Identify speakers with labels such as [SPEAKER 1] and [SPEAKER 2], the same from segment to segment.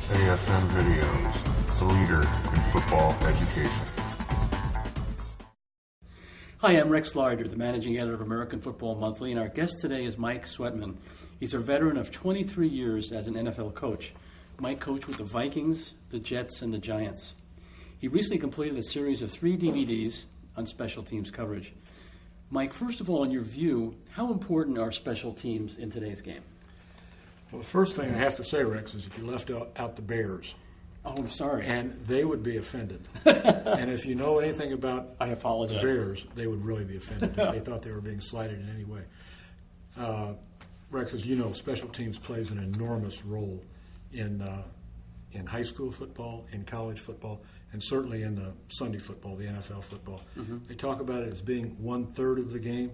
[SPEAKER 1] AFM Videos, the leader in football education.
[SPEAKER 2] Hi, I'm Rex Larder, the managing editor of American Football Monthly, and our guest today is Mike Sweatman. He's a veteran of 23 years as an NFL coach. Mike coached with the Vikings, the Jets, and the Giants. He recently completed a series of 3 DVDs on special teams coverage. Mike, first of all, in your view, how important are special teams in today's game?
[SPEAKER 3] Well, the first thing I have to say, Rex, is that you left out the Bears.
[SPEAKER 2] Oh, I'm sorry.
[SPEAKER 3] And they would be offended. And if you know anything about
[SPEAKER 2] I apologize.
[SPEAKER 3] the Bears, they would really be offended if they thought they were being slighted in any way. Rex, as you know, special teams plays an enormous role in high school football, in college football, and certainly in the Sunday football, the NFL football. Mm-hmm. They talk about it as being 1/3 of the game.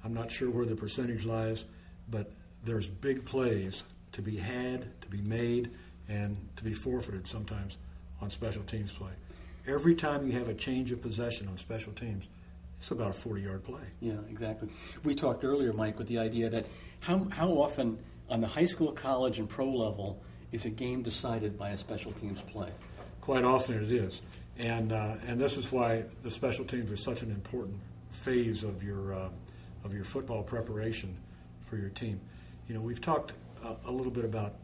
[SPEAKER 3] I'm not sure where the percentage lies, but there's big plays to be had, to be made, and to be forfeited sometimes on special teams play. Every time you have a change of possession on special teams, it's about a 40-yard play.
[SPEAKER 2] Yeah, exactly. We talked earlier, Mike, with the idea that how often on the high school, college, and pro level is a game decided by a special teams play?
[SPEAKER 3] Quite often it is. And this is why the special teams are such an important phase of your football preparation for your team. You know, we've talked a little bit about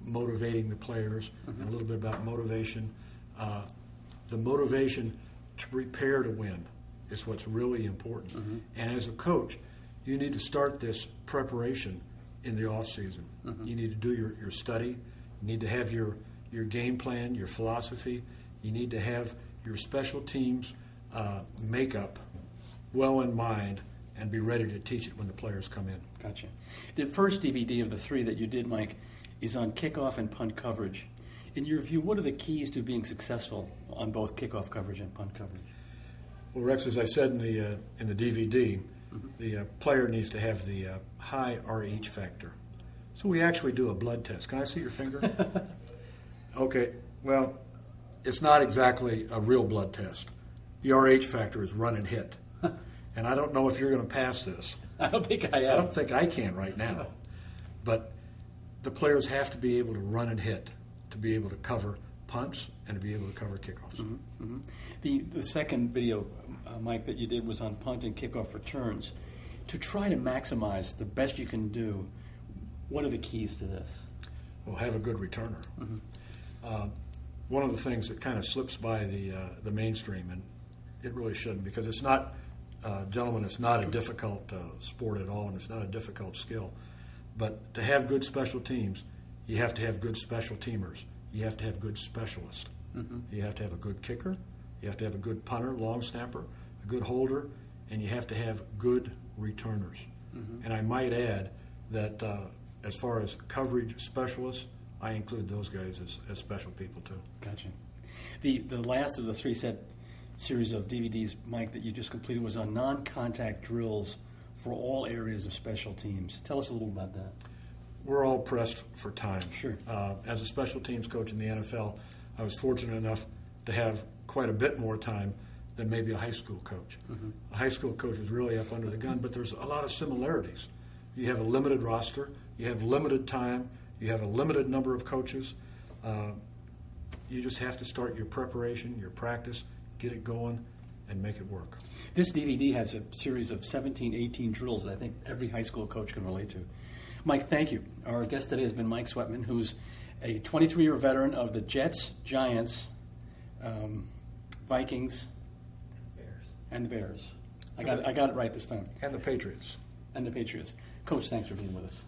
[SPEAKER 3] motivating the players, and a little bit about motivation. The motivation to prepare to win is what's really important. Mm-hmm. And as a coach, you need to start this preparation in the off season. Mm-hmm. You need to do your study. You need to have your game plan, your philosophy. You need to have your special teams makeup well in mind and be ready to teach it when the players come in.
[SPEAKER 2] Gotcha. The first DVD of the 3 that you did, Mike, is on kickoff and punt coverage. In your view, what are the keys to being successful on both kickoff coverage and punt coverage?
[SPEAKER 3] Well, Rex, as I said in the DVD, the player needs to have the high RH factor. So we actually do a blood test. Can I see your finger? Okay. Well, it's not exactly a real blood test. The RH factor is run and hit. And I don't know if you're going to pass this.
[SPEAKER 2] I don't think I am.
[SPEAKER 3] I don't think I can right now. But the players have to be able to run and hit to be able to cover punts and to be able to cover kickoffs.
[SPEAKER 2] Mm-hmm. Mm-hmm. The second video, Mike, that you did was on punt and kickoff returns. To try to maximize the best you can do, what are the keys to this?
[SPEAKER 3] Well, have a good returner. Mm-hmm. One of the things that kind of slips by the mainstream, and it really shouldn't, because it's not, gentlemen, it's not a difficult sport at all, and it's not a difficult skill. But to have good special teams, you have to have good special teamers. You have to have good specialists. Mm-hmm. You have to have a good kicker. You have to have a good punter, long snapper, a good holder, and you have to have good returners. Mm-hmm. And I might add that as far as coverage specialists, I include those guys as special people too.
[SPEAKER 2] Gotcha. The last of the 3 series of DVDs, Mike, that you just completed was on non-contact drills for all areas of special teams. Tell us a little about that.
[SPEAKER 3] We're all pressed for time.
[SPEAKER 2] Sure.
[SPEAKER 3] As a special teams coach in the NFL, I was fortunate enough to have quite a bit more time than maybe a high school coach. Mm-hmm. A high school coach is really up under the gun, but there's a lot of similarities. You have a limited roster, you have limited time, you have a limited number of coaches. You just have to start your preparation, your practice, get it going, and make it work.
[SPEAKER 2] This DVD has a series of 17, 18 drills that I think every high school coach can relate to. Mike, thank you. Our guest today has been Mike Sweatman, who's a 23-year veteran of the Jets, Giants, Vikings, and the Bears. I got it right this time.
[SPEAKER 3] And the Patriots.
[SPEAKER 2] And the Patriots. Coach, thanks for being with us.